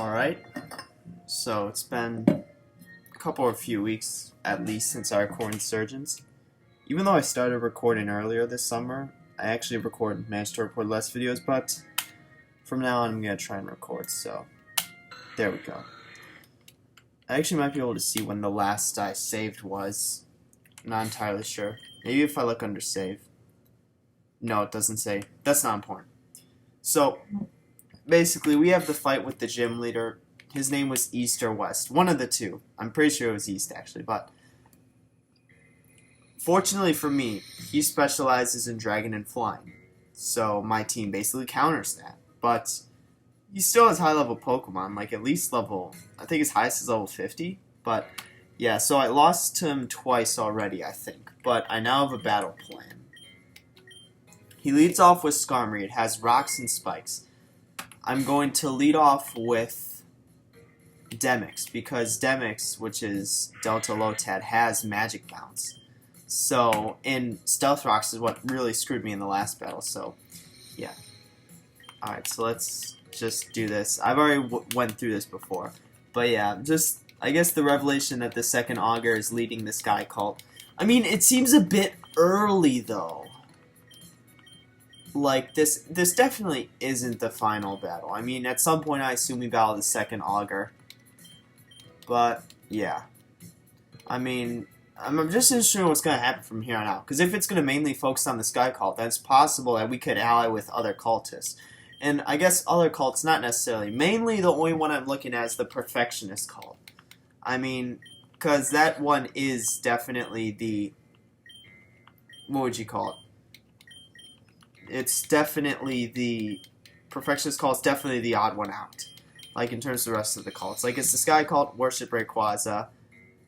Alright, so it's been a few weeks at least since I recorded Insurgence. Even though I started recording earlier this summer, I actually managed to record less videos, but from now on I'm going to try and record, so there we go. I actually might be able to see when the last I saved was. Not entirely sure. Maybe if I look under save. No, it doesn't say. That's not important. So, basically, we have the fight with the gym leader. His name was East or West. One of the two. I'm pretty sure it was East, actually. But fortunately for me, he specializes in dragon and flying. So my team basically counters that. But he still has high-level Pokemon. Like, at least level... I think his highest is level 50. But, yeah, so I lost to him twice already, I think. But I now have a battle plan. He leads off with Skarmory. It has rocks and spikes. I'm going to lead off with Demix, because Demix, which is Delta Lotad, has Magic Bounce. So, and Stealth Rocks is what really screwed me in the last battle, so, yeah. Alright, so let's just do this. I've already went through this before. But yeah, just, I guess the revelation that the second Augur is leading this guy called... I mean, it seems a bit early, though. Like, this definitely isn't the final battle. I mean, at some point I assume we battle the second Augur. But, yeah. I mean, I'm just interested in what's going to happen from here on out. Because if it's going to mainly focus on the Sky Cult, then it's possible that we could ally with other cultists. And I guess other cults, not necessarily. Mainly the only one I'm looking at is the Perfectionist cult. I mean, because that one is definitely the... What would you call it? It's definitely the... Perfectionist cult is definitely the odd one out. Like, in terms of the rest of the cults. Like, it's the Sky Cult, worship Rayquaza.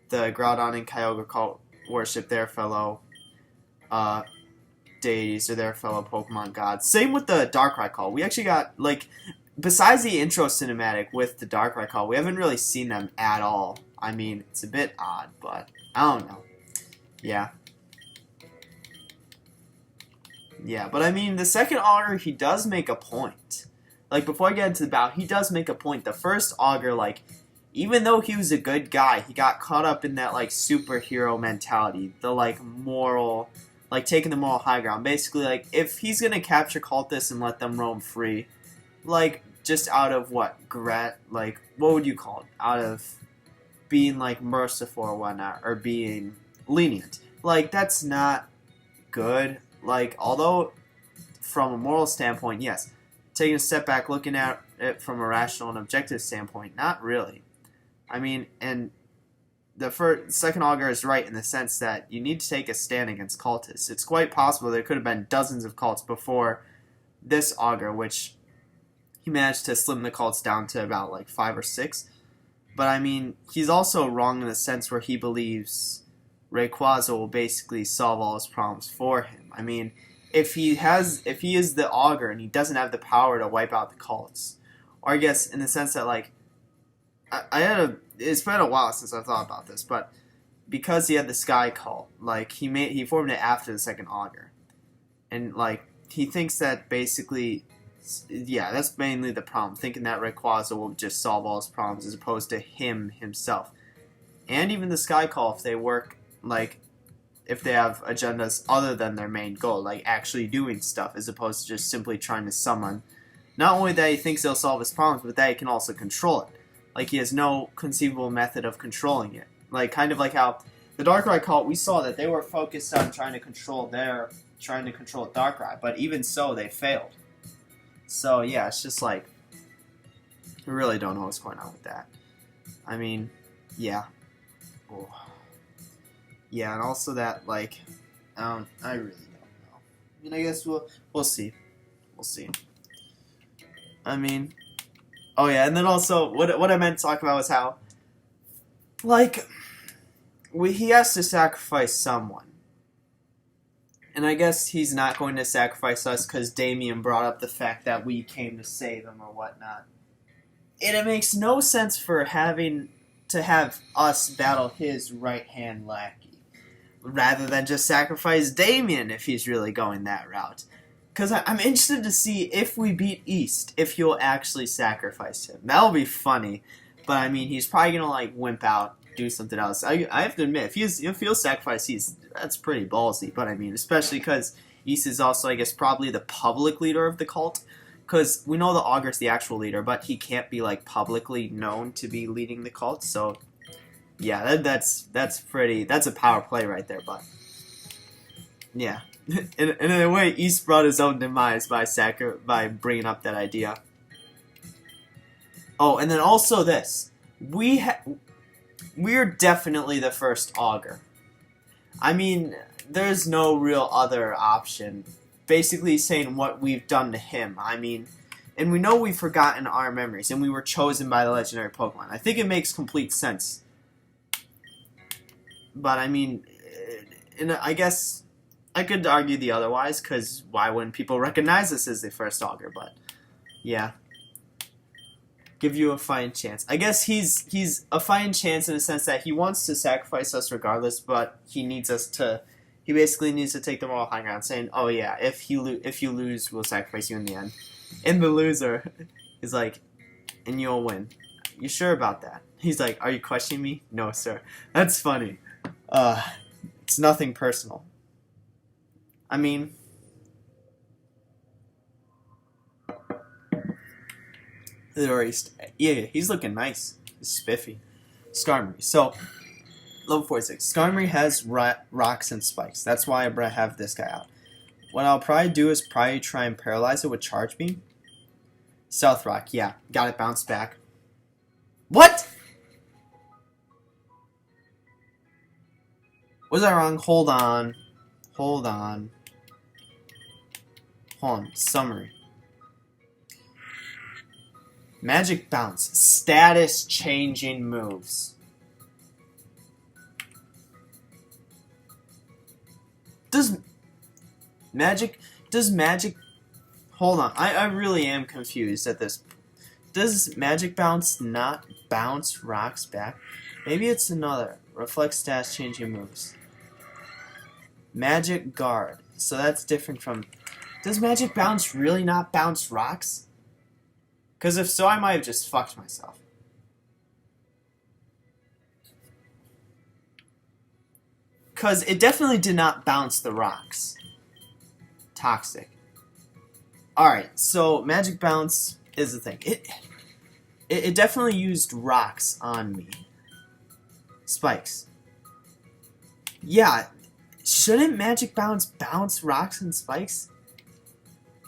The Groudon and Kyogre cult worship their fellow deities or their fellow Pokemon gods. Same with the Darkrai cult. We actually got, like, besides the intro cinematic with the Darkrai cult, we haven't really seen them at all. I mean, it's a bit odd, but I don't know. Yeah. Yeah, but I mean, the second Augur, he does make a point. Like, before I get into the battle, he does make a point. The first Augur, like, even though he was a good guy, he got caught up in that, like, superhero mentality. The, like, moral, like, taking the moral high ground. Basically, like, if he's gonna capture cultists and let them roam free, like, just out of what? Like, what would you call it? Out of being, like, merciful or whatnot, or being lenient. Like, that's not good. Like, although, from a moral standpoint, yes. Taking a step back, looking at it from a rational and objective standpoint, not really. I mean, and the second Augur is right in the sense that you need to take a stand against cultists. It's quite possible there could have been dozens of cults before this Augur, which he managed to slim the cults down to about, like, 5 or 6. But, I mean, he's also wrong in the sense where he believes Rayquaza will basically solve all his problems for him. I mean, if he is the Augur and he doesn't have the power to wipe out the cults, or I guess in the sense that, like, it's been a while since I thought about this, but because he had the Sky Cult, like, he formed it after the second Augur, and, like, he thinks that basically, yeah, that's mainly the problem, thinking that Rayquaza will just solve all his problems as opposed to him himself. And even the Sky Cult, if they work, like, if they have agendas other than their main goal, like actually doing stuff as opposed to just simply trying to summon. Not only that he thinks they'll solve his problems, but that he can also control it. Like, he has no conceivable method of controlling it. Like, kind of like how the Darkrai cult, we saw that they were focused on trying to control Darkrai, but even so, they failed. So, yeah, it's just like, we really don't know what's going on with that. I mean, yeah. Oh. Yeah, and also that, like, I really don't know. I mean, I guess we'll see. We'll see. I mean, oh yeah, and then also, what I meant to talk about was how, like, he has to sacrifice someone. And I guess he's not going to sacrifice us because Damien brought up the fact that we came to save him or whatnot. And it makes no sense for having to have us battle his right-hand lackey, rather than just sacrifice Damien if he's really going that route. Because I'm interested to see if we beat East, if he'll actually sacrifice him. That'll be funny. But I mean, he's probably gonna like wimp out, do something else. I have to admit, if he'll sacrifice East, that's pretty ballsy. But I mean, especially because East is also, I guess, probably the public leader of the cult. Because we know the Augur's the actual leader, but he can't be like publicly known to be leading the cult. So yeah, that's a power play right there. But yeah. In a way, East brought his own demise by bringing up that idea. Oh, and then also this. We're definitely the first Augur. I mean, there's no real other option. Basically saying what we've done to him. I mean, and we know we've forgotten our memories, and we were chosen by the legendary Pokemon. I think it makes complete sense. But I mean, I guess I could argue the otherwise, because why wouldn't people recognize us as the first Augur? But yeah, give you a fighting chance. I guess he's a fighting chance in the sense that he wants to sacrifice us regardless, but he needs us to. He basically needs to take the moral high ground, saying, "Oh yeah, if you lose, we'll sacrifice you in the end." And the loser is like, "And you'll win." You sure about that? He's like, "Are you questioning me?" No, sir. That's funny. It's nothing personal. I mean, yeah, he's looking nice. He's spiffy. Skarmory. So, level 46. Skarmory has rocks and spikes. That's why I have this guy out. What I'll probably do is try and paralyze it with Charge Beam. Stealth Rock. Yeah, got it bounced back. What? Was I wrong? Hold on. Summary. Magic Bounce. Status changing moves. Does magic hold on, I really am confused at this. Does Magic Bounce not bounce rocks back? Maybe it's another. Reflect status changing moves. Magic Guard. So that's different from. Does Magic Bounce really not bounce rocks? Because if so, I might have just fucked myself. Because it definitely did not bounce the rocks. Toxic. Alright, so Magic Bounce is the thing. It definitely used rocks on me. Spikes. Yeah, shouldn't Magic Bounce rocks and spikes?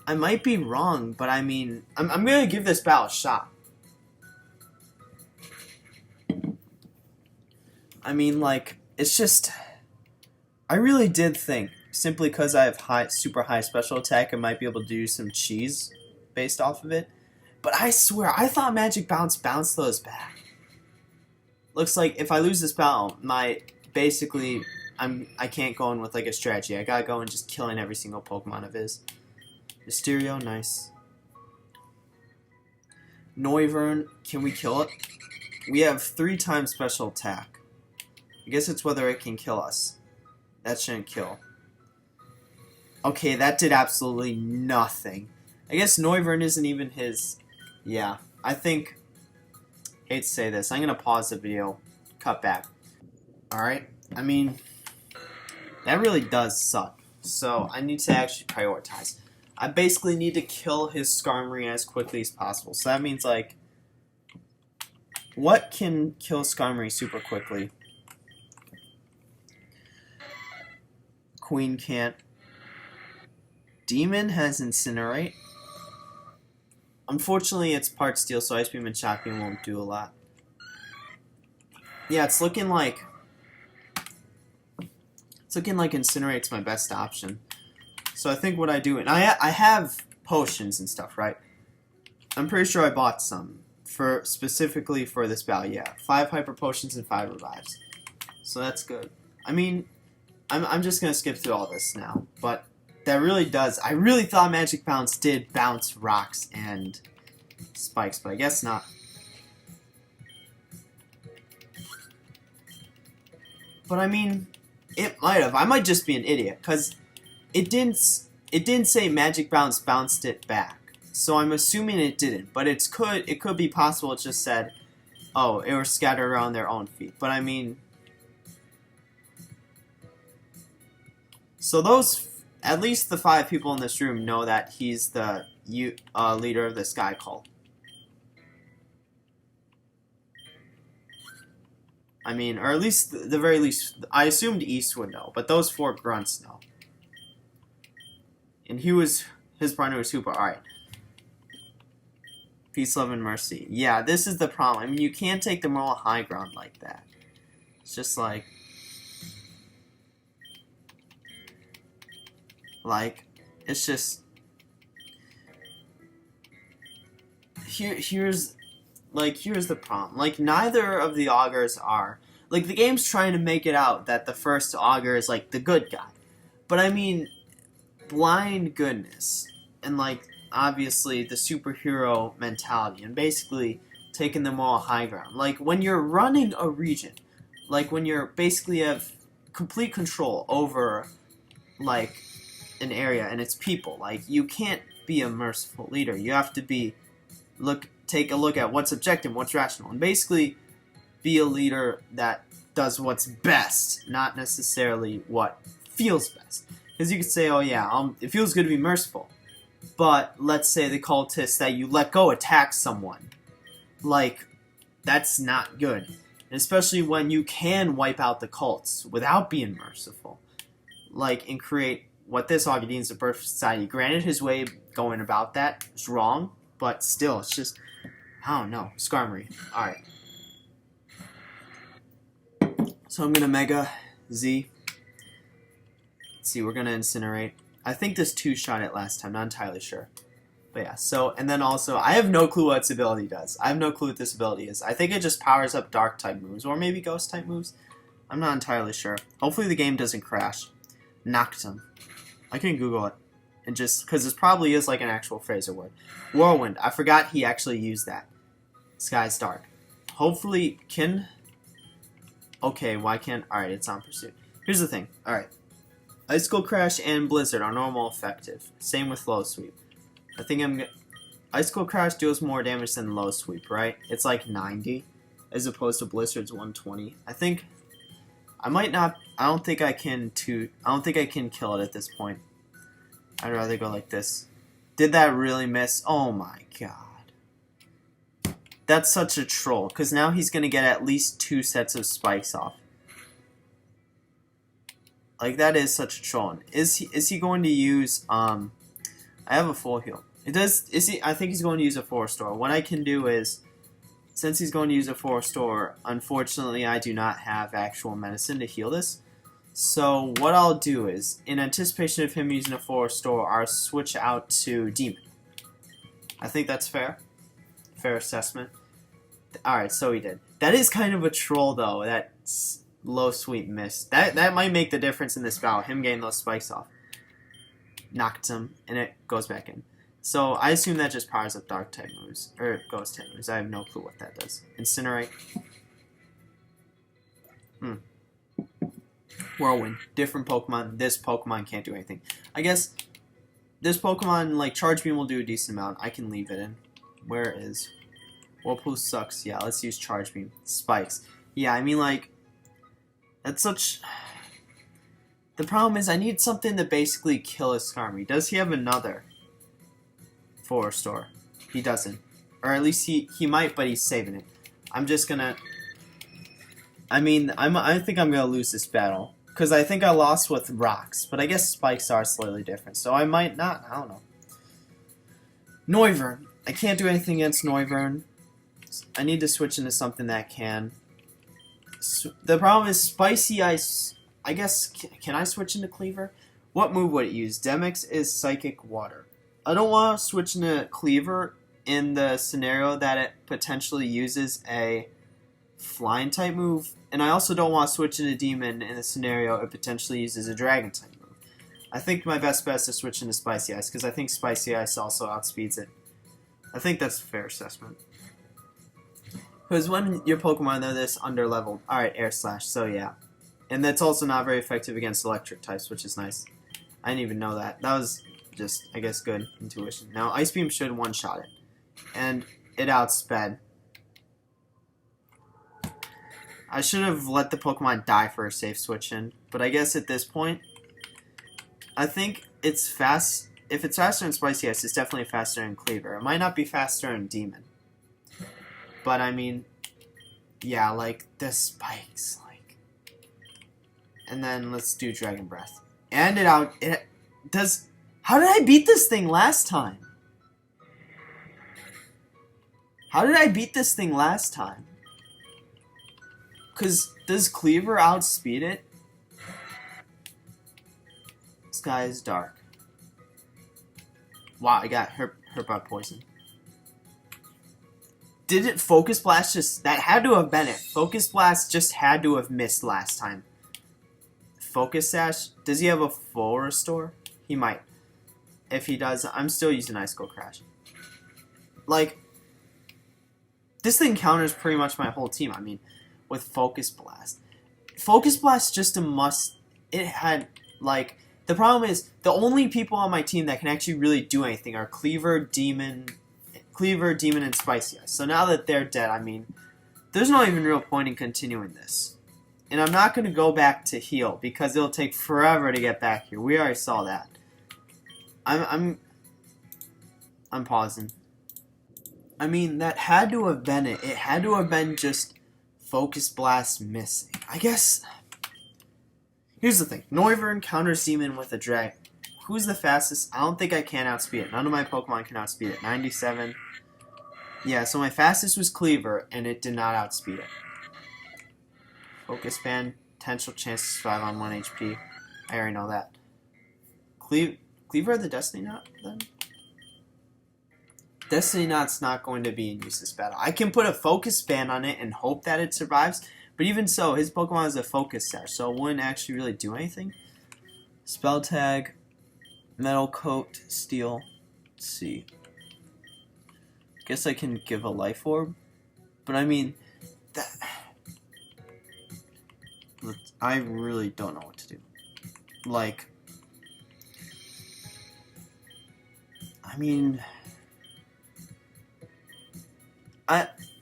I might be wrong, but I mean, I'm gonna give this battle a shot. I mean, like, it's just, I really did think, simply because I have super high special attack, I might be able to do some cheese based off of it. But I swear, I thought Magic Bounce bounced those back. Looks like if I lose this battle, I can't go in with like a strategy. I gotta go in just killing every single Pokemon of his. Mysterio, nice. Noivern, can we kill it? We have 3 times special attack. I guess it's whether it can kill us. That shouldn't kill. Okay, that did absolutely nothing. I guess Noivern isn't even his. Yeah, I think. Hate to say this. I'm gonna pause the video. Cut back. Alright, I mean, that really does suck. So I need to actually prioritize. I basically need to kill his Skarmory as quickly as possible. So that means, like, what can kill Skarmory super quickly? Queen can't. Demon has Incinerate. Unfortunately, it's part steel, so Ice Beam and Shock Beam won't do a lot. Yeah, it's looking like Incinerate's my best option. So I think what I do, and I have potions and stuff, right? I'm pretty sure I bought some specifically for this battle. Yeah, 5 hyper potions and 5 revives. So that's good. I mean, I'm just gonna skip through all this now, but that really does. I really thought Magic Bounce did bounce rocks and spikes, but I guess not. But I mean, it might have. I might just be an idiot, because it didn't. it didn't say magic bounce bounced it back. So I'm assuming it didn't, but it could be possible it just said, oh, it was scattered around their own feet. But I mean, so those, at least the 5 people in this room know that he's the leader of the Sky Cult. I mean, or at least, the very least, I assumed East would know, but those 4 grunts know. And his partner was Hoopa. Alright. Peace, love, and mercy. Yeah, this is the problem. I mean, you can't take the moral high ground like that. It's just like... it's just... Here's the problem. Like, neither of the augurs are... Like, the game's trying to make it out that the first augur is, like, the good guy. But, I mean, blind goodness. And, like, obviously, the superhero mentality. And basically, taking the moral high ground. Like, when you're running a region. Like, when you're basically have complete control over, like, an area and its people. Like, you can't be a merciful leader. You have to be... take a look at what's objective, what's rational, and basically be a leader that does what's best, not necessarily what feels best. Because you could say, oh yeah, it feels good to be merciful, but let's say the cultists that you let go attack someone. Like, that's not good. And especially when you can wipe out the cults without being merciful. Like, and create what this augur deems a perfect society. Granted, his way going about that is wrong, but still, it's just... I don't know. Skarmory. Alright. So I'm gonna Mega Z. Let's see, we're gonna Incinerate. I think this 2-shot it last time, not entirely sure. But yeah, so, and then also, I have no clue what its ability does. I have no clue what this ability is. I think it just powers up Dark-type moves, or maybe Ghost-type moves. I'm not entirely sure. Hopefully the game doesn't crash. Noctum. I can Google it. And just, because this probably is like an actual phrase or word. Whirlwind. I forgot he actually used that. Sky's dark. Hopefully, okay, why can't... Alright, it's on pursuit. Here's the thing. Alright. Icicle Crash and Blizzard are normal effective. Same with Low Sweep. I think Icicle Crash deals more damage than Low Sweep, right? It's like 90, as opposed to Blizzard's 120. I think... I might not... I don't think I can kill it at this point. I'd rather go like this. Did that really miss? Oh my god. That's such a troll, because now he's going to get at least 2 sets of spikes off. Like, that is such a troll. Is he going to use, I have a full heal. I think he's going to use a 4-star. What I can do is, since he's going to use a 4-star, unfortunately I do not have actual medicine to heal this. So what I'll do is, in anticipation of him using a 4-star, I'll switch out to Demon. I think that's fair. Fair assessment. Alright, so he did. That is kind of a troll, though, that Low Sweep missed. That might make the difference in this battle, him getting those spikes off. Knocked him, and it goes back in. So I assume that just powers up Dark-type moves, or Ghost-type moves. I have no clue what that does. Incinerate. Whirlwind. Different Pokemon. This Pokemon can't do anything. I guess this Pokemon, like, Charge Beam will do a decent amount. I can leave it in. Where is... Whirlpool sucks. Yeah, let's use Charge Beam. Spikes. Yeah, I mean, like... That's such... The problem is I need something to basically kill a Skarmory. Does he have another 4-star? He doesn't. Or at least he might, but he's saving it. I'm just gonna... I mean, I think I'm gonna lose this battle. Because I think I lost with rocks. But I guess spikes are slightly different. So I might not. I don't know. Noivern. I can't do anything against Noivern. I need to switch into something that can. The problem is Spicy Ice. I guess, can I switch into Cleaver? What move would it use? Demix is Psychic Water. I don't want to switch into Cleaver in the scenario that it potentially uses a Flying type move. And I also don't want to switch into Demon in the scenario it potentially uses a Dragon type move. I think my best bet is to switch into Spicy Ice, because I think Spicy Ice also outspeeds it. I think that's a fair assessment. Because when your Pokemon are this under-leveled... Alright, Air Slash, so yeah. And that's also not very effective against electric types, which is nice. I didn't even know that. That was just, I guess, good intuition. Now, Ice Beam should one-shot it. And it outsped. I should have let the Pokemon die for a safe switch in. But I guess at this point, I think it's fast. If it's faster in Spicy Ice, it's definitely faster in Cleaver. It might not be faster in Demon. But, I mean, yeah, like, the spikes, like. And then let's do Dragon Breath. And it does. How did I beat this thing last time? How did I beat this thing last time? Because does Cleaver outspeed it? Sky is dark. Wow, I got hurt by poison. Did it Focus Blast just... That had to have been it. Focus Blast just had to have missed last time. Focus Sash? Does he have a full restore? He might. If he does, I'm still using Ice Cold Crash. Like, this thing counters pretty much my whole team. I mean, with Focus Blast. Focus Blast just a must. It had, like... The problem is, the only people on my team that can actually really do anything are Cleaver, Demon, and Spicy Ice. So now that they're dead, I mean, there's no even real point in continuing this. And I'm not going to go back to heal, because it'll take forever to get back here. We already saw that. I'm pausing. I mean, that had to have been it. It had to have been just Focus Blast missing. I guess... Here's the thing. Noivern counters Demon with a Dragon. Who's the fastest? I don't think I can outspeed it. None of my Pokemon can outspeed it. 97. Yeah, so my fastest was Cleaver, and it did not outspeed it. Focus Band. Potential chance to survive on 1 HP. I already know that. Cleaver the Destiny Knot, then? Destiny Knot's not going to be in use this battle. I can put a Focus Band on it and hope that it survives. But even so, his Pokemon is a Focus Sash, so it wouldn't actually really do anything. Spell Tag, Metal Coat, Steel. Let's see. Guess I can give a Life Orb. But I mean, that... I really don't know what to do. Like... I mean...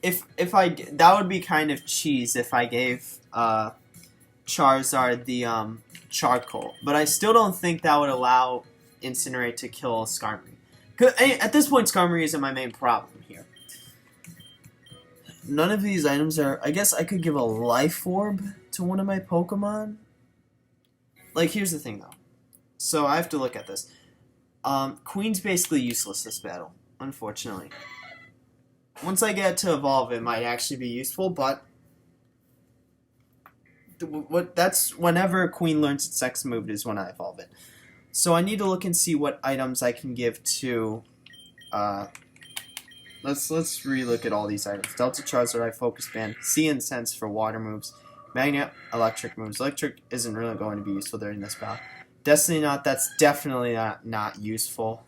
If I that would be kind of cheese if I gave Charizard the charcoal, but I still don't think that would allow Incinerate to kill Skarmory. At this point, Skarmory isn't my main problem here. None of these items are. I guess I could give a Life Orb to one of my Pokemon. Like, here's the thing though. So I have to look at this. Queen's basically useless this battle, unfortunately. Once I get to evolve, it might actually be useful, but that's whenever Queen learns its next move is when I evolve it. So I need to look and see what items I can give to. Let's relook at all these items. Delta Charizard, Focus Band, Sea and Sense for water moves, Magnet, Electric moves. Electric isn't really going to be useful during this battle. Destiny Knot, that's definitely not useful.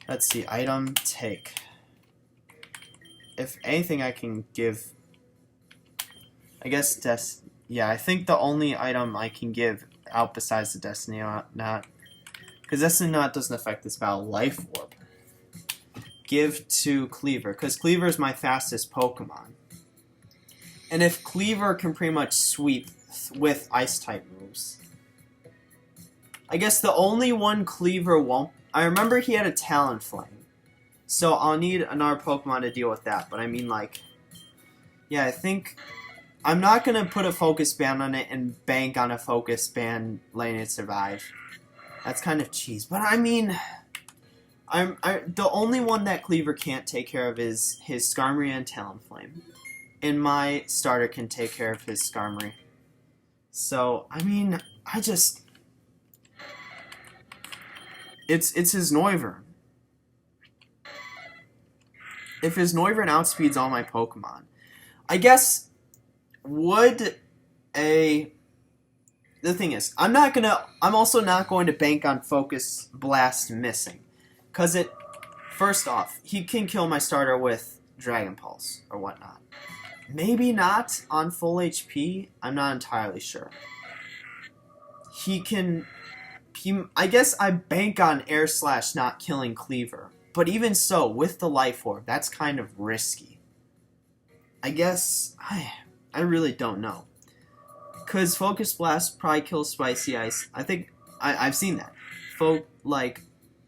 Let's see, item take. If anything, I can give. I guess yeah, I think the only item I can give out besides the Destiny Knot, because Destiny Knot doesn't affect this battle. Life Orb. Give to Cleaver, because Cleaver is my fastest Pokemon. And if Cleaver can pretty much sweep with Ice-type moves, I guess the only one Cleaver won't. I remember he had a Talonflame. So I'll need another Pokemon to deal with that. But I mean, like, yeah, I think I'm not going to put a Focus Band on it and bank on a Focus Band letting it survive. That's kind of cheese. But I mean, the only one that Cleaver can't take care of is his Skarmory and Talonflame. And my starter can take care of his Skarmory. So, I mean, it's his Noivern. If his Noivern outspeeds all my Pokemon, I guess the thing is, I'm also not going to bank on Focus Blast missing, cause first off, he can kill my starter with Dragon Pulse or whatnot. Maybe not on full HP. I'm not entirely sure. He can I guess I bank on Air Slash not killing Cleaver. But even so, with the Life Orb, that's kind of risky. I guess, I really don't know. Because Focus Blast probably kills Spicy Ice. I think, I've seen that. Like,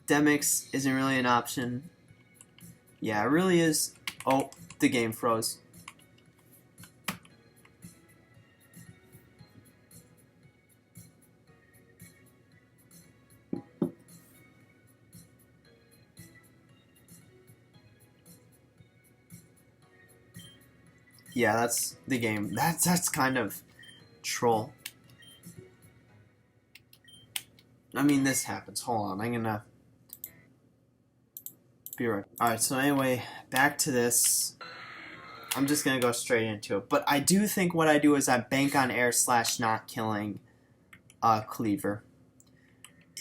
Demix isn't really an option. Yeah, it really is. Oh, the game froze. Yeah, that's the game. That's kind of troll. I mean, this happens. Hold on, I'm gonna be right. Alright, so anyway, back to this. I'm just gonna go straight into it. But I do think what I do is I bank on Air Slash not killing Cleaver.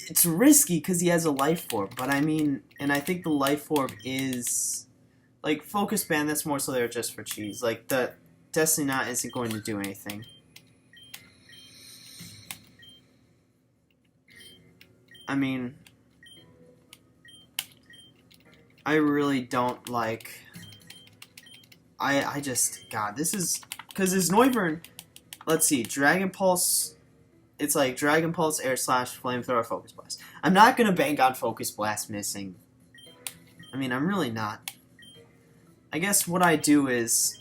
It's risky because he has a Life Orb, but I mean, and I think the Life Orb is like Focus Band. That's more so there just for cheese. Like the Destiny Knot isn't going to do anything. I mean, I really don't like. I just, God, this is because this Noivern. Let's see, Dragon Pulse. It's like Dragon Pulse, Air Slash, Flamethrower, Focus Blast. I'm not gonna bank on Focus Blast missing. I mean, I'm really not. I guess what I do is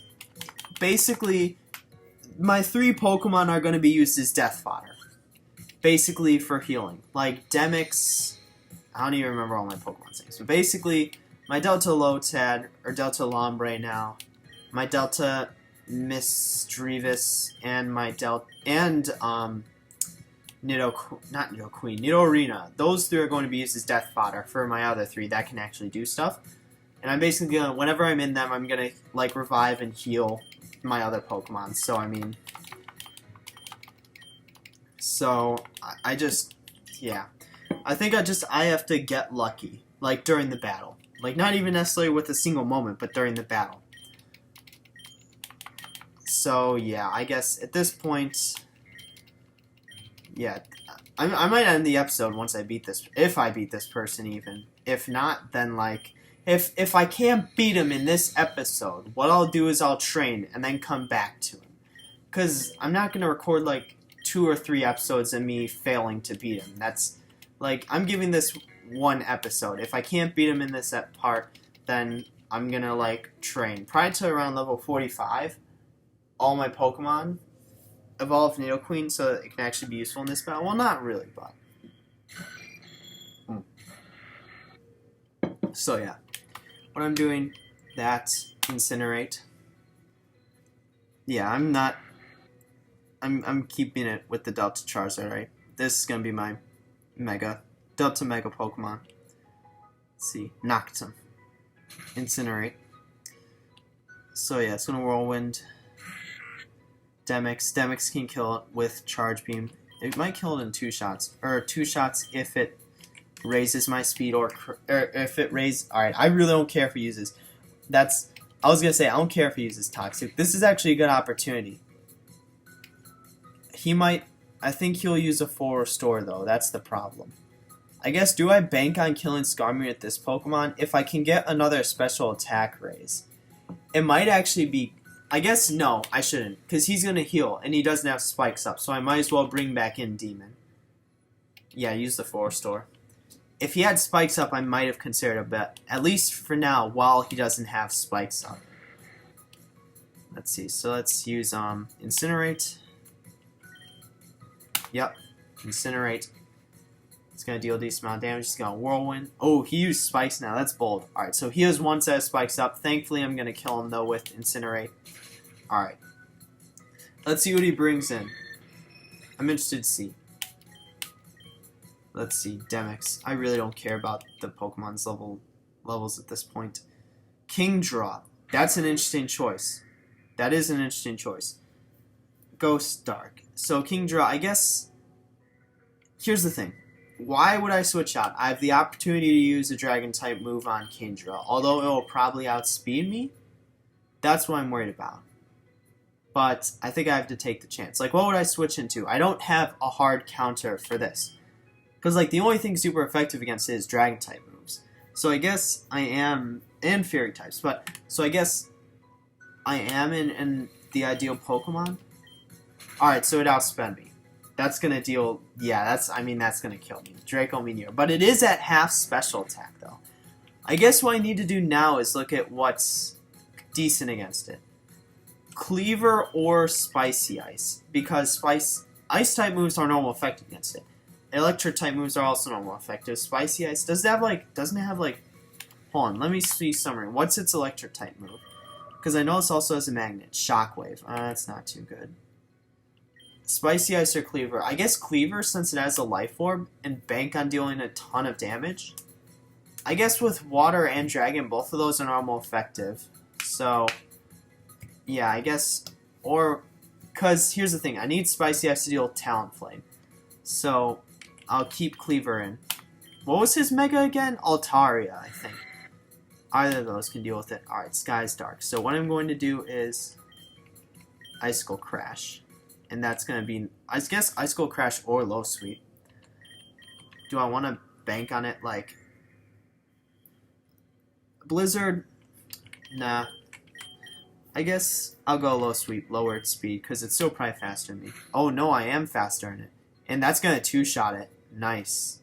basically my 3 Pokemon are gonna be used as death fodder, basically for healing. Like Demix, I don't even remember all my Pokemon's names, but basically my Delta Lotad or Delta Lombre now, my Delta Misdreavus, and my Nidorina. Those 3 are going to be used as death fodder for my other 3 that can actually do stuff. And I'm basically gonna, whenever I'm in them, I'm gonna like revive and heal my other Pokemon. So I mean, I just, yeah, I think I have to get lucky, like during the battle, like not even necessarily with a single moment, but during the battle. So yeah, I guess at this point. Yeah, I might end the episode once I beat this, if I beat this person even. If not, then like, if I can't beat him in this episode, what I'll do is I'll train and then come back to him. Because I'm not going to record like 2 or 3 episodes of me failing to beat him. That's, like, I'm giving this 1 episode. If I can't beat him in this part, then I'm going to like train. Prior to around level 45, all my Pokemon evolve Nidoqueen so that it can actually be useful in this battle. Well, not really, but. So yeah, what I'm doing, that's Incinerate. Yeah, I'm keeping it with the Delta Charizard, right? This is gonna be my Delta Mega Pokemon. Let's see, Noctum, Incinerate. So yeah, it's gonna Whirlwind. Demix can kill it with Charge Beam. It might kill it in 2 shots. Or 2 shots if it raises my speed or if it raises... Alright, I really don't care if he uses... I was going to say, I don't care if he uses Toxic. This is actually a good opportunity. He might... I think he'll use a full Restore, though. That's the problem. I guess, do I bank on killing Skarmory with this Pokemon? If I can get another special attack raise, it might actually be... I guess no, I shouldn't, because he's going to heal, and he doesn't have spikes up, so I might as well bring back in Demon. Yeah, use the full Restore. If he had spikes up, I might have considered a bet, at least for now, while he doesn't have spikes up. Let's see, so let's use Incinerate. Yep, Incinerate. It's going to deal a decent amount of damage. It's going to Whirlwind. Oh, he used spikes now. That's bold. Alright, so he has 1 set of spikes up. Thankfully, I'm going to kill him, though, with Incinerate. Alright. Let's see what he brings in. I'm interested to see. Let's see. Demix. I really don't care about the Pokemon's levels at this point. Kingdra. That's an interesting choice. That is an interesting choice. Ghost Dark. So, Kingdra, I guess... Here's the thing. Why would I switch out? I have the opportunity to use a Dragon-type move on Kingdra. Although it will probably outspeed me, that's what I'm worried about. But I think I have to take the chance. Like, what would I switch into? I don't have a hard counter for this. Because, like, the only thing super effective against it is Dragon-type moves. So I guess I am... And Fairy types. But, so I guess I am in the ideal Pokemon. Alright, so it outsped me. That's going to deal... Yeah, that's going to kill me. Draco Meteor. But it is at half special attack, though. I guess what I need to do now is look at what's decent against it. Cleaver or Spicy Ice. Because Ice-type moves are normal effective against it. Electric-type moves are also normal effective. Spicy Ice... Doesn't it have, like... Hold on, let me see summary. What's its Electric-type move? Because I know this also has a magnet. Shockwave. That's not too good. Spicy Ice or Cleaver. I guess Cleaver, since it has a Life Orb, and bank on dealing a ton of damage. I guess with Water and Dragon, both of those are normal effective. So, yeah, I guess... Or... Because, here's the thing. I need Spicy Ice to deal Talonflame. So, I'll keep Cleaver in. What was his Mega again? Altaria, I think. Either of those can deal with it. Alright, Sky's Dark. So what I'm going to do is Icicle Crash. And that's going to be, I guess, Icicle Crash or Low Sweep. Do I want to bank on it like Blizzard? Nah. I guess I'll go Low Sweep, lower its speed, because it's still probably faster than me. Oh no, I am faster in it. And that's going to two-shot it. Nice.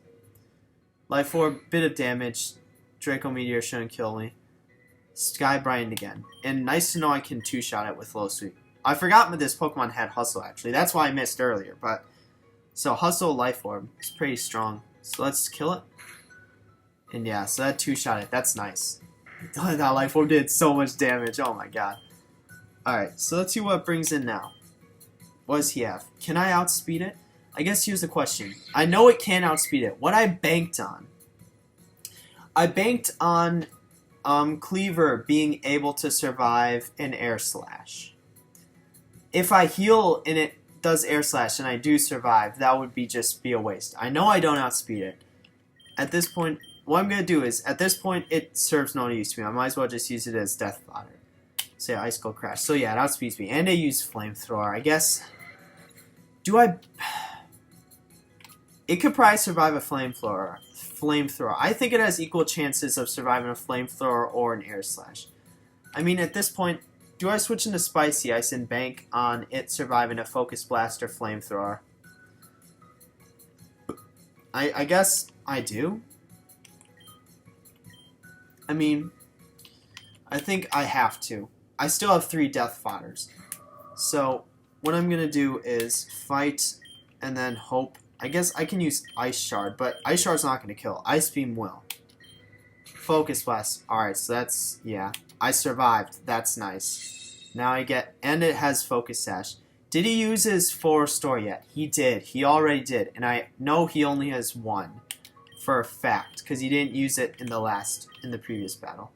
Life Orb, bit of damage. Draco Meteor shouldn't kill me. Sky Brightened again. And nice to know I can two-shot it with Low Sweep. I forgot that this Pokemon had Hustle, actually. That's why I missed earlier. But so Hustle, Life Orb. It's pretty strong. So let's kill it. And yeah, so that two-shot it. That's nice. That Life Orb did so much damage. Oh my god. Alright, so let's see what it brings in now. What does he have? Can I outspeed it? I guess here's the question. I know it can outspeed it. What I banked on. I banked on Cleaver being able to survive an Air Slash. If I heal and it does Air Slash and I do survive, that would be a waste. I know I don't outspeed it. At this point, what I'm going to do is, at this point, it serves no use to me. I might as well just use it as Death Fodder. Say Icicle Crash. So yeah, it outspeeds me. And I use Flamethrower. I guess... It could probably survive a Flamethrower. I think it has equal chances of surviving a Flamethrower or an Air Slash. I mean, at this point, do I switch into Spicy Ice and bank on it surviving a Focus Blast or Flamethrower? I guess I do. I mean, I think I have to. I still have 3 Death Fodders. So, what I'm going to do is fight and then hope. I guess I can use Ice Shard, but Ice Shard's not going to kill. Ice Beam will. Focus Blast. Alright, so that's, yeah. I survived. That's nice. Now I get, and it has Focus Sash. Did he use his 4-star yet? He did. He already did. And I know he only has 1 for a fact, because he didn't use it in the previous battle.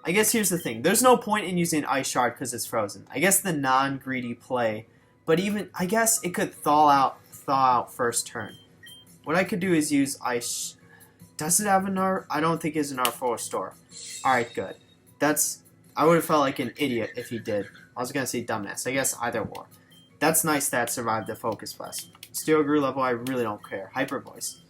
I guess here's the thing. There's no point in using Ice Shard because it's frozen. I guess the non-greedy play, but even, I guess it could thaw out first turn. What I could do is use Ice. Does it have an R? I don't think it's an R4 store. Alright, good. I would have felt like an idiot if he did. I was gonna say dumbass. I guess either or. That's nice that it survived the Focus Blast. Steel Grew level, I really don't care. Hyper Voice.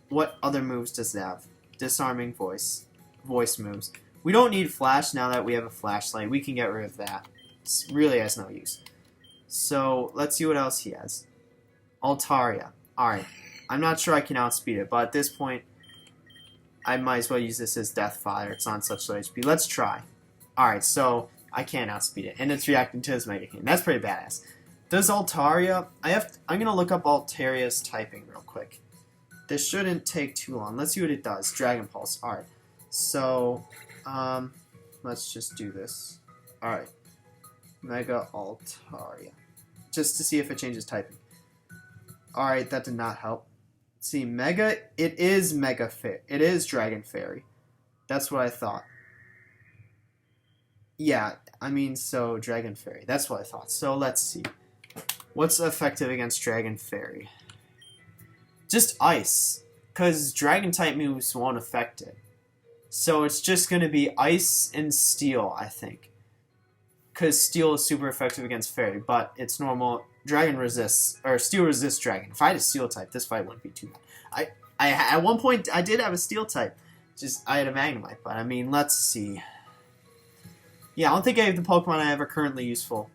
What other moves does it have? Disarming Voice. Voice moves. We don't need Flash now that we have a Flashlight. We can get rid of that. It really has no use. So, let's see what else he has. Altaria. Alright. I'm not sure I can outspeed it, but at this point, I might as well use this as Death Fodder. It's on such low HP. Let's try. Alright, so I can't outspeed it. And it's reacting to his Mega Cane. That's pretty badass. Does Altaria... I'm going to look up Altaria's typing real quick. This shouldn't take too long. Let's see what it does. Dragon Pulse. Alright. So, let's just do this. Alright. Mega Altaria. Just to see if it changes typing. Alright, that did not help. Let's see, Mega, it is Dragon Fairy. That's what I thought. Yeah, I mean, so Dragon Fairy. That's what I thought. So let's see. What's effective against Dragon Fairy? Just Ice. Because Dragon-type moves won't affect it. So it's just going to be Ice and Steel, I think. Because Steel is super effective against Fairy, but it's normal Dragon resists, or Steel resists Dragon. If I had a Steel type, this fight wouldn't be too bad. At one point, I did have a Steel type. Just, I had a Magnemite, but I mean, let's see. Yeah, I don't think I have the Pokemon I have are currently useful.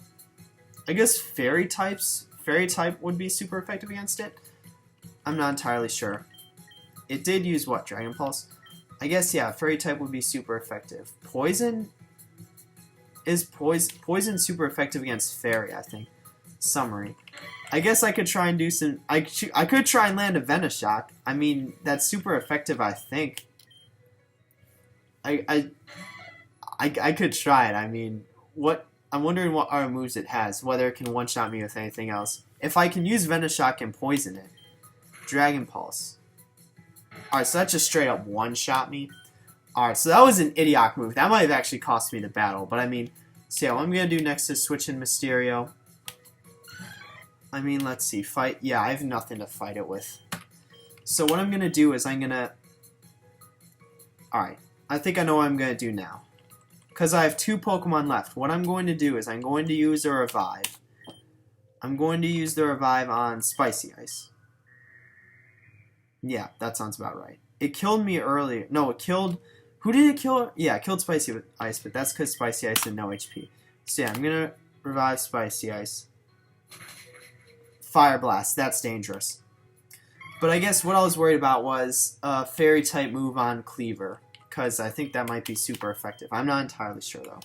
I guess Fairy type would be super effective against it. I'm not entirely sure. It did use what? Dragon Pulse? I guess, yeah, Fairy type would be super effective. Poison? Is Poison super effective against Fairy, I think. Summary. I guess I could try and do some... I could try and land a Venoshock. I mean, that's super effective, I think. I could try it. I mean, I'm wondering what other moves it has, whether it can one-shot me with anything else. If I can use Venoshock and poison it. Dragon Pulse. Alright, so that just straight up one-shot me. Alright, so that was an Idiot move. That might have actually cost me the battle, but I mean... So yeah, what I'm going to do next is switch in Mysterio. I mean, let's see. Fight. Yeah, I have nothing to fight it with. So what I'm going to do is I'm going to... Alright, I think I know what I'm going to do now. Because I have 2 Pokemon left. What I'm going to do is I'm going to use a Revive. I'm going to use the Revive on Spicy Ice. Yeah, that sounds about right. It killed me earlier. No, it killed... Who did it kill? Yeah, it killed Spicy Ice, but that's because Spicy Ice had no HP. So yeah, I'm going to revive Spicy Ice. Fire Blast, that's dangerous. But I guess what I was worried about was a Fairy-type move on Cleaver, because I think that might be super effective. I'm not entirely sure, though.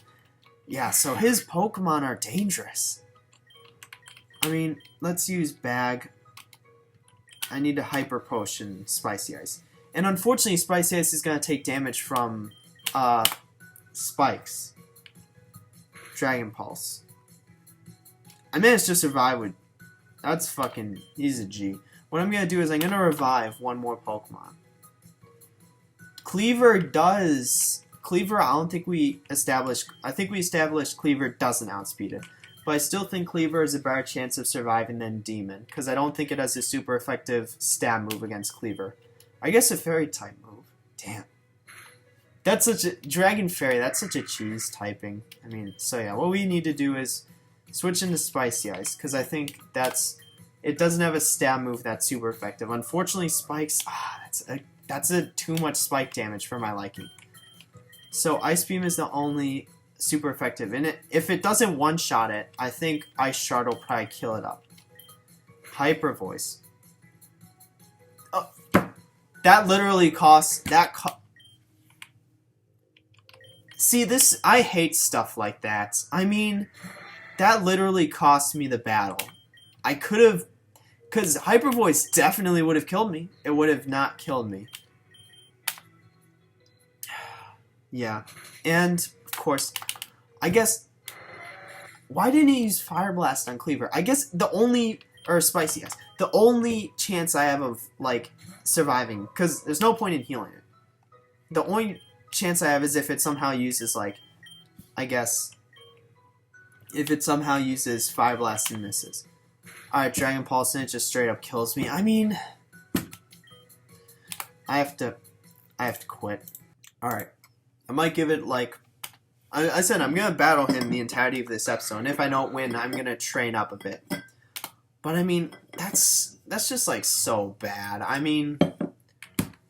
Yeah, so his Pokemon are dangerous. I mean, let's use Bag. I need a Hyper Potion Spicy Ice. And unfortunately, Spicy Ice is going to take damage from Spikes. Dragon Pulse. I managed to survive with... That's fucking... He's a G. What I'm going to do is I'm going to revive one more Pokemon. Cleaver does... Cleaver, I don't think we established... I think we established Cleaver doesn't outspeed it. But I still think Cleaver has a better chance of surviving than Demon. Because I don't think it has a super effective stab move against Cleaver. I guess a Fairy type move. Damn. That's such a... Dragon Fairy, that's such a cheese typing. I mean, so yeah, what we need to do is switch into Spicy Ice, because I think that's... It doesn't have a stab move that's super effective. Unfortunately, Spikes... that's a too much spike damage for my liking. So Ice Beam is the only super effective. And if it doesn't one-shot it, I think Ice Shard will probably kill it up. Hyper Voice. That literally costs... See, this... I hate stuff like that. I mean, that literally cost me the battle. I could have... Because Hyper Voice definitely would have killed me. It would have not killed me. Yeah. And, of course, I guess... Why didn't he use Fire Blast on Cleaver? I guess the only... Or Spicy Ice. The only chance I have of, like... surviving, because there's no point in healing it. The only chance I have is if it somehow uses, like, I guess, if it somehow uses Fire Blast and misses. Alright, Dragon Pulse and it just straight up kills me. I mean, I have to quit. Alright, I might give it, like, I said I'm going to battle him the entirety of this episode, and if I don't win, I'm going to train up a bit. But I mean, that's just, like, so bad. I mean,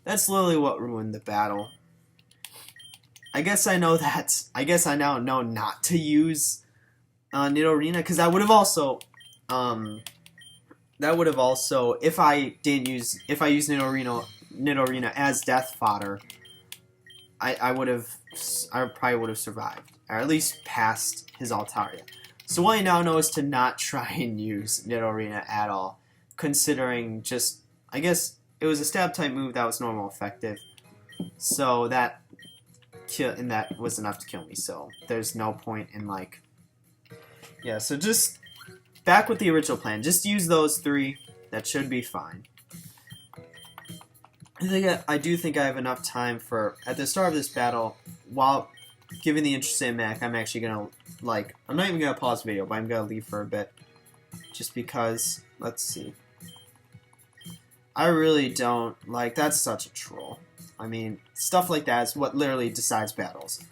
that's literally what ruined the battle. I guess I know that. I guess I now know not to use Nidorina, because that would have also, if I used Nidorina as death fodder, I probably would have survived, or at least passed his Altaria. So what I now know is to not try and use Nidorina at all, considering just, I guess, it was a stab type move that was normal effective, so that was enough to kill me, so there's no point in, like, yeah, so just back with the original plan, just use those 3, that should be fine. I do think I have enough time for, at the start of this battle, while given the interest in Mac, I'm actually gonna, like, I'm not even gonna pause the video, but I'm gonna leave for a bit, just because, let's see. I really don't, like, that's such a troll. I mean, stuff like that is what literally decides battles.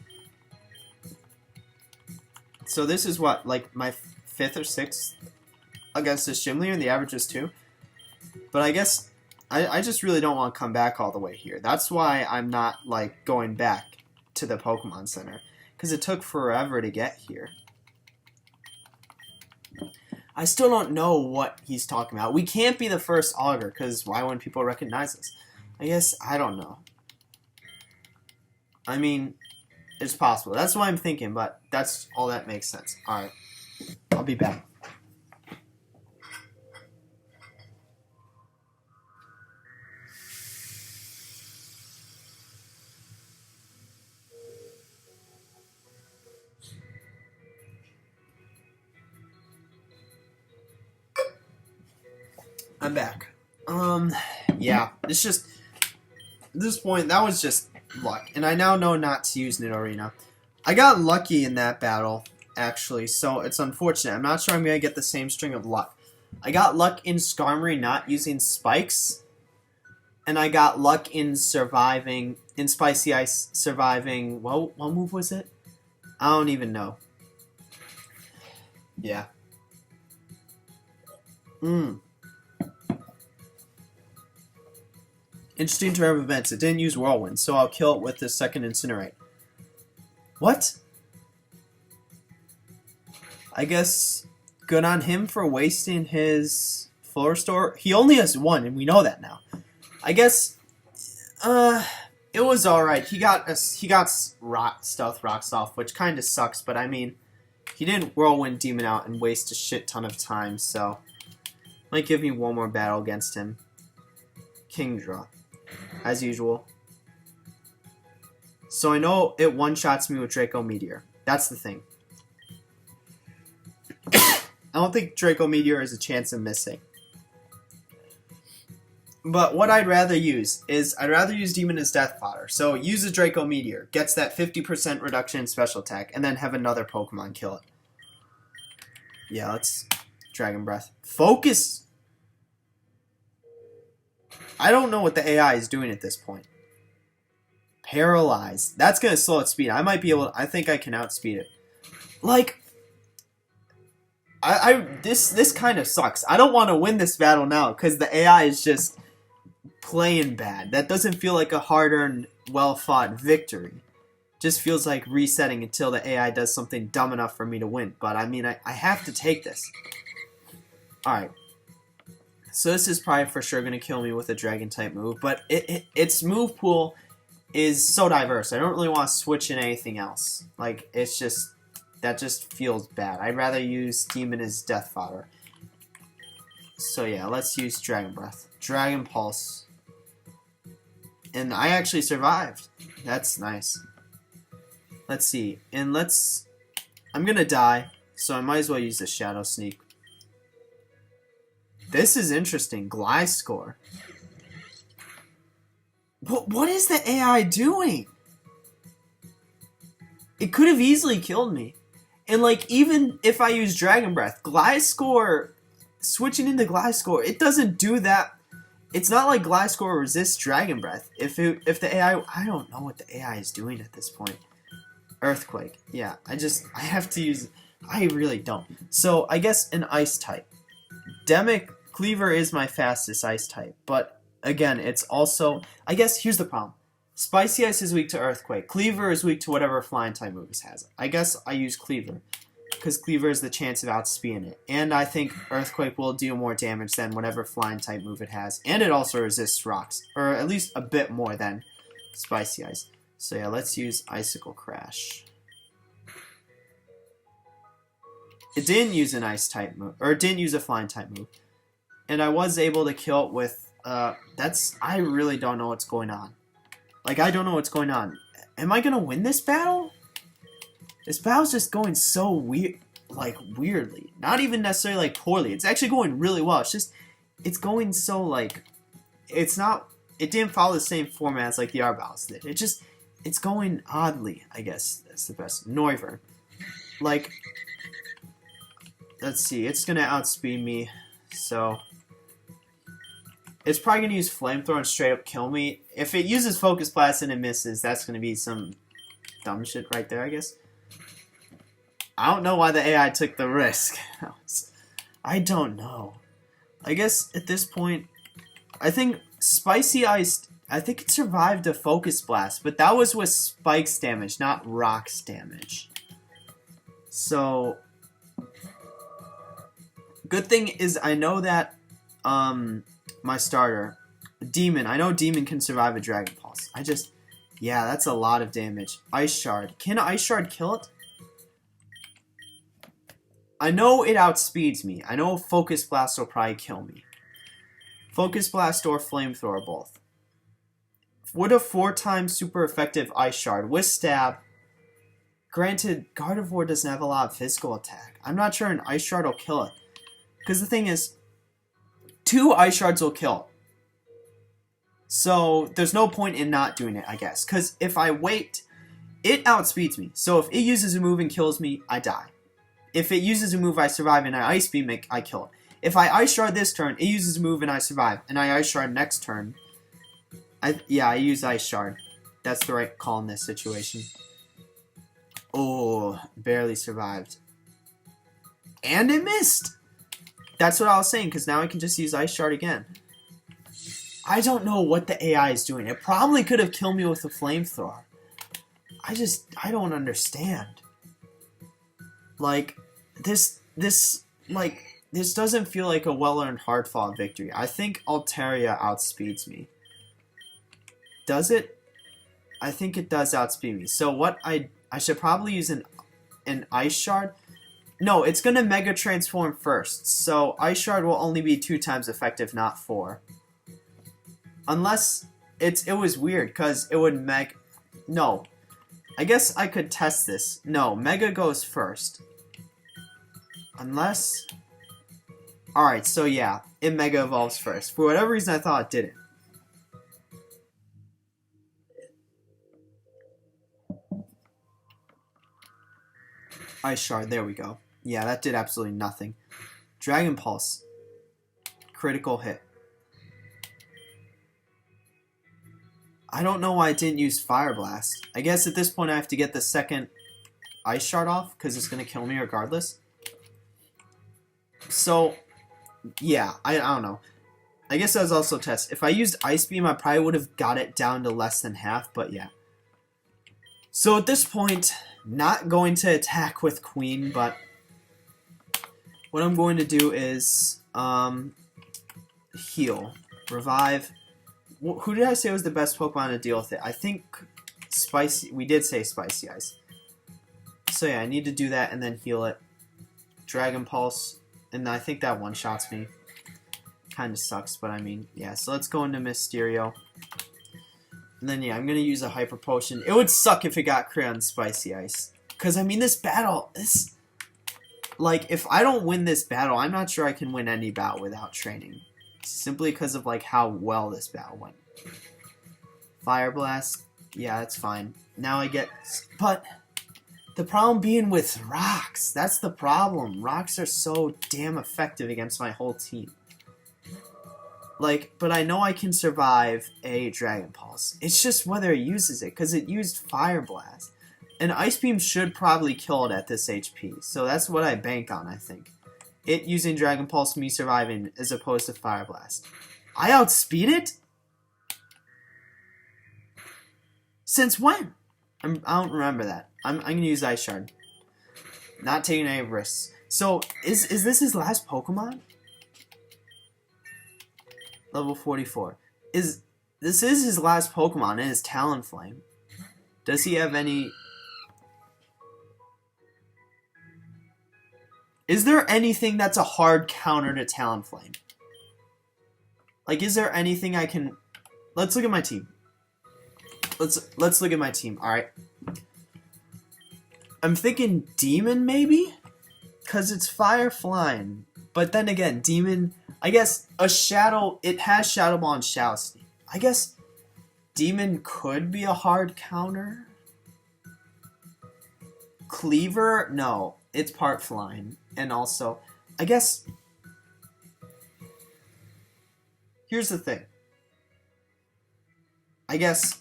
So this is what, like, my 5th or 6th against a Shimlier, and the average is 2. But I guess I just really don't want to come back all the way here. That's why I'm not, like, going back to the Pokemon Center. Because it took forever to get here. I still don't know what he's talking about. We can't be the first auger, because why wouldn't people recognize us? I guess, I don't know. I mean, it's possible. That's what I'm thinking, but that's all that makes sense. Alright, I'll be back. I'm back. Yeah, it's just, at this point, that was just luck, and I now know not to use Nidorina. I got lucky in that battle, actually, so it's unfortunate. I'm not sure I'm going to get the same string of luck. I got luck in Skarmory not using spikes, and I got luck in surviving, in Spicy Ice surviving, what move was it? I don't even know. Yeah. Interesting turn of events. It didn't use Whirlwind, so I'll kill it with the second Incinerate. What? I guess good on him for wasting his full restore. He only has 1, and we know that now. I guess, it was alright. He got Stealth Rocks off, which kind of sucks, but I mean, he didn't Whirlwind Demon out and waste a shit ton of time, so might give me one more battle against him. Kingdra, as usual. So I know it one-shots me with Draco Meteor. That's the thing. I don't think Draco Meteor has a chance of missing. But what I'd rather use is, I'd rather use Demon as Death Fodder. So use a Draco Meteor, gets that 50% reduction in special attack, and then have another Pokemon kill it. Yeah, let's Dragon Breath. Focus! I don't know what the AI is doing at this point. Paralyzed. That's going to slow its speed. I might be able to, I think I can outspeed it. Like, this kind of sucks. I don't want to win this battle now because the AI is just playing bad. That doesn't feel like a hard-earned, well-fought victory. Just feels like resetting until the AI does something dumb enough for me to win. But I mean, I have to take this. Alright. So this is probably for sure going to kill me with a Dragon-type move. But its move pool is so diverse. I don't really want to switch in anything else. Like, it's just, that just feels bad. I'd rather use Demon as Death Fodder. So yeah, let's use Dragon Breath. Dragon Pulse. And I actually survived. That's nice. Let's see. And I'm going to die, so I might as well use the Shadow Sneak. This is interesting. Gliscor. What is the AI doing? It could have easily killed me. And like, even if I use Dragon Breath, Gliscor, switching into Gliscor, it doesn't do that. It's not like Gliscor resists Dragon Breath. If the AI, I don't know what the AI is doing at this point. Earthquake. Yeah, I have to use, I really don't. So I guess an Ice type. Demic Cleaver is my fastest Ice type, but again, it's also, I guess here's the problem. Spicy Ice is weak to Earthquake. Cleaver is weak to whatever Flying type moves has. I guess I use Cleaver, because Cleaver is the chance of outspeeding it. And I think Earthquake will do more damage than whatever Flying type move it has. And it also resists rocks, or at least a bit more than Spicy Ice. So yeah, let's use Icicle Crash. It didn't use an Ice type move, or it didn't use a Flying type move. And I was able to kill it with, I really don't know what's going on. Like, I don't know what's going on. Am I going to win this battle? This battle's just going so weird, like, weirdly. Not even necessarily, like, poorly. It's actually going really well. It's just, it's going so, like, it didn't follow the same format as, like, the R-Battles did. It's going oddly, I guess. That's the best. Noivern. Like, let's see. It's going to outspeed me, so it's probably going to use Flamethrower and straight up kill me. If it uses Focus Blast and it misses, that's going to be some dumb shit right there, I guess. I don't know why the AI took the risk. I don't know. I guess at this point, I think Spicy Ice, I think it survived a Focus Blast, but that was with Spike's damage, not Rock's damage. So, good thing is I know that my starter, Demon, I know Demon can survive a Dragon Pulse. Yeah, that's a lot of damage. Ice Shard. Can Ice Shard kill it? I know it outspeeds me. I know Focus Blast will probably kill me. Focus Blast or Flamethrower both. Would a 4-time super effective Ice Shard with Stab. Granted, Gardevoir doesn't have a lot of physical attack. I'm not sure an Ice Shard will kill it. Because the thing is, 2 Ice Shards will kill. So, there's no point in not doing it, I guess. Because if I wait, it outspeeds me. So, if it uses a move and kills me, I die. If it uses a move, I survive, and I Ice Beam, I kill it. If I Ice Shard this turn, it uses a move, and I survive. And I Ice Shard next turn. I use Ice Shard. That's the right call in this situation. Oh, barely survived. And it missed! That's what I was saying, because now I can just use Ice Shard again. I don't know what the AI is doing. It probably could have killed me with a Flamethrower. I don't understand. Like, this doesn't feel like a well-earned hard-fought victory. I think Altaria outspeeds me. Does it? I think it does outspeed me. So what I should probably use an Ice Shard. No, it's going to Mega Transform first. So Ice Shard will only be 2 times effective, not 4. Unless it was weird, because it would No. I guess I could test this. No, Mega goes first. Unless... Alright, so yeah, it Mega Evolves first. For whatever reason, I thought it didn't. Ice Shard, there we go. Yeah, that did absolutely nothing. Dragon Pulse. Critical hit. I don't know why I didn't use Fire Blast. I guess at this point I have to get the second Ice Shard off, because it's going to kill me regardless. So, yeah, I don't know. I guess that was also a test. If I used Ice Beam, I probably would have got it down to less than half, but yeah. So at this point, not going to attack with Queen, but what I'm going to do is heal, revive. Who did I say was the best Pokemon to deal with it? I think Spicy. We did say Spicy Ice. So yeah, I need to do that and then heal it. Dragon Pulse, and I think that one-shots me. Kind of sucks, but I mean, yeah. So let's go into Mysterio. And then yeah, I'm gonna use a Hyper Potion. It would suck if it got crit on Spicy Ice. Cause I mean this battle, like if I don't win this battle, I'm not sure I can win any battle without training. Simply because of like how well this battle went. Fire Blast, yeah, that's fine. Now I get, but the problem being with rocks, that's the problem. Rocks are so damn effective against my whole team. Like, but I know I can survive a Dragon Pulse. It's just whether it uses it, because it used Fire Blast. And Ice Beam should probably kill it at this HP, so that's what I bank on, I think. It using Dragon Pulse, me surviving, as opposed to Fire Blast. I outspeed it? Since when? I don't remember that. I'm going to use Ice Shard. Not taking any risks. So, is this his last Pokemon? Level 44. This is his last Pokemon, and his Talonflame. Does he have any... Is there anything that's a hard counter to Talonflame? Like, is there anything I can... Let's look at my team. Let's look at my team, alright? I'm thinking Demon, maybe? Because it's Fire Flying. But then again, Demon... I guess a Shadow... It has Shadow Ball and Shadow Sneak. I guess Demon could be a hard counter. Cleaver? No. It's part flying. And also, I guess... Here's the thing. I guess...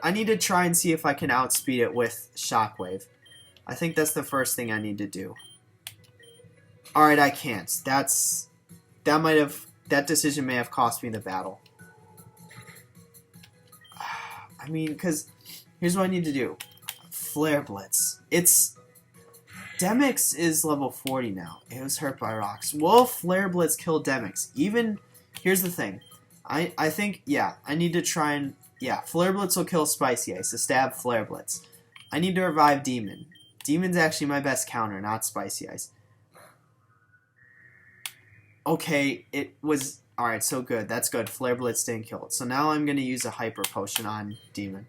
I need to try and see if I can outspeed it with Shockwave. I think that's the first thing I need to do. Alright, I can't. That decision may have cost me the battle. I mean, because here's what I need to do. Flare Blitz. Demix is level 40 now. It was hurt by rocks. Will Flare Blitz kill Demix? Here's the thing. I think, yeah, I need to try and, yeah, Flare Blitz will kill Spicy Ice. So stab Flare Blitz. I need to revive Demon. Demon's actually my best counter, not Spicy Ice. Okay, it was... Alright, so good. That's good. Flare Blitz didn't kill it. So now I'm going to use a Hyper Potion on Demon.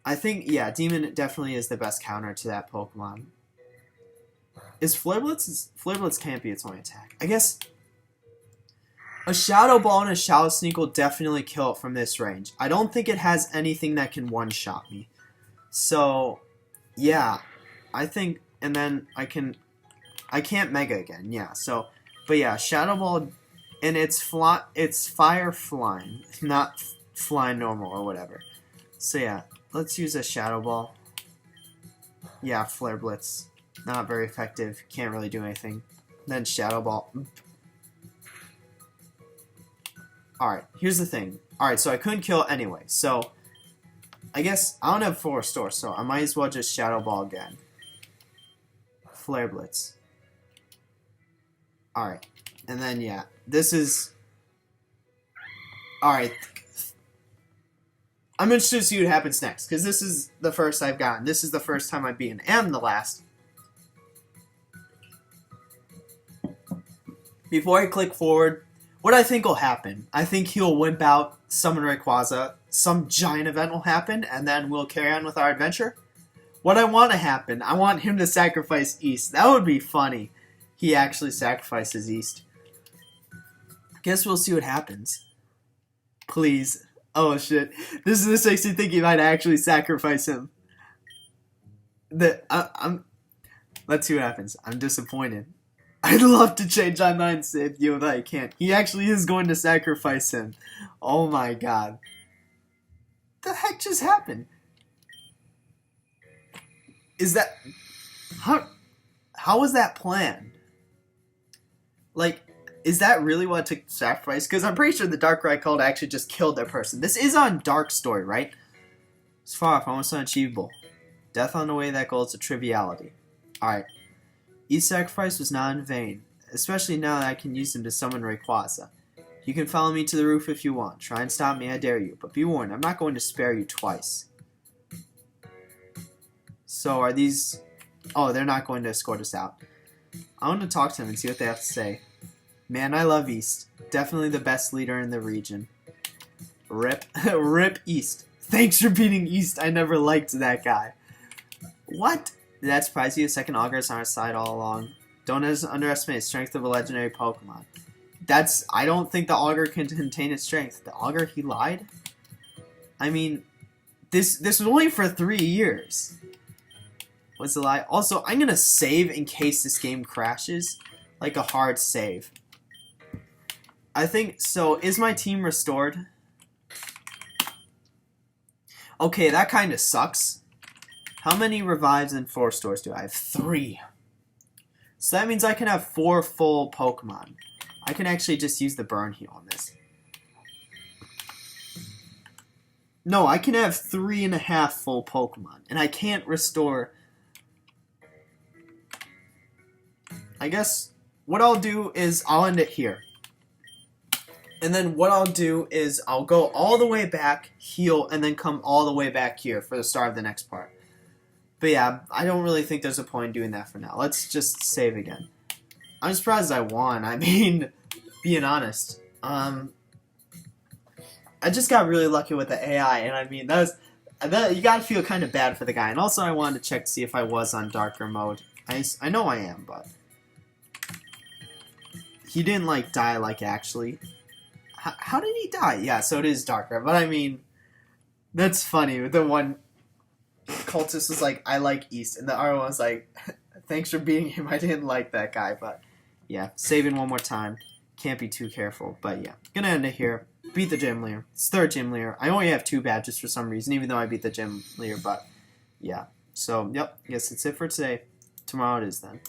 I think, yeah, Demon definitely is the best counter to that Pokemon. Is Flare Blitz... Flare Blitz can't be its only attack. I guess... A Shadow Ball and a Shadow Sneak will definitely kill it from this range. I don't think it has anything that can one-shot me. So, yeah. I think... And then I can't Mega again, yeah. So... But yeah, Shadow Ball, and it's fire flying, not flying normal or whatever. So yeah, let's use a Shadow Ball. Yeah, Flare Blitz, not very effective, can't really do anything. Then Shadow Ball. Alright, here's the thing. Alright, so I couldn't kill it anyway, so I guess I don't have full restore, so I might as well just Shadow Ball again. Flare Blitz. Alright, and then, yeah, this is... Alright. I'm interested to see what happens next, because this is the first I've gotten. This is the first time I've beaten, and the last. Before I click forward, what I think will happen, I think he'll wimp out, summon Rayquaza, some giant event will happen, and then we'll carry on with our adventure. What I want to happen, I want him to sacrifice East. That would be funny. He actually sacrifices East. Guess we'll see what happens. Please. Oh shit. This makes me think he might actually sacrifice him. Let's see what happens. I'm disappointed. I'd love to change my mind, save you, but I can't. He actually is going to sacrifice him. Oh my god. The heck just happened? Is that... How was that planned? Like, is that really what it took to sacrifice? Because I'm pretty sure the Darkrai called actually just killed that person. This is on Dark Story, right? It's far off, almost unachievable. Death on the way, that goal is a triviality. Alright. Each sacrifice was not in vain, especially now that I can use them to summon Rayquaza. You can follow me to the roof if you want. Try and stop me, I dare you. But be warned, I'm not going to spare you twice. So are these... Oh, they're not going to escort us out. I want to talk to them and see what they have to say. Man, I love East. Definitely the best leader in the region. Rip. Rip East. Thanks for beating East. I never liked that guy. What? Did that surprise you? Second Augur is on our side all along. Don't underestimate the strength of a legendary Pokemon. I don't think the Augur can contain its strength. The Augur, he lied? I mean, this was only for 3 years. What's the lie? Also, I'm gonna save in case this game crashes. Like a hard save. I think, so, is my team restored? Okay, that kinda sucks. How many revives and 4 stores do I have? 3. So that means I can have 4 full Pokemon. I can actually just use the Burn Heal on this. No, I can have 3.5 full Pokemon. And I can't restore... I guess what I'll do is I'll end it here. And then what I'll do is I'll go all the way back, heal, and then come all the way back here for the start of the next part. But yeah, I don't really think there's a point in doing that for now. Let's just save again. I'm surprised I won. I mean, being honest. I just got really lucky with the AI, and I mean, you gotta feel kind of bad for the guy. And also I wanted to check to see if I was on darker mode. I know I am, but... He didn't, like, die, like, actually. How did he die? Yeah, so it is darker. But, I mean, that's funny. The one cultist was like, I like East. And the other one was like, thanks for beating him. I didn't like that guy. But, yeah, saving one more time. Can't be too careful. But, yeah, gonna end it here. Beat the gym leader. It's 3rd gym leader. I only have 2 badges for some reason, even though I beat the gym leader. But, yeah. So, yep, I guess that's it for today. Tomorrow it is then.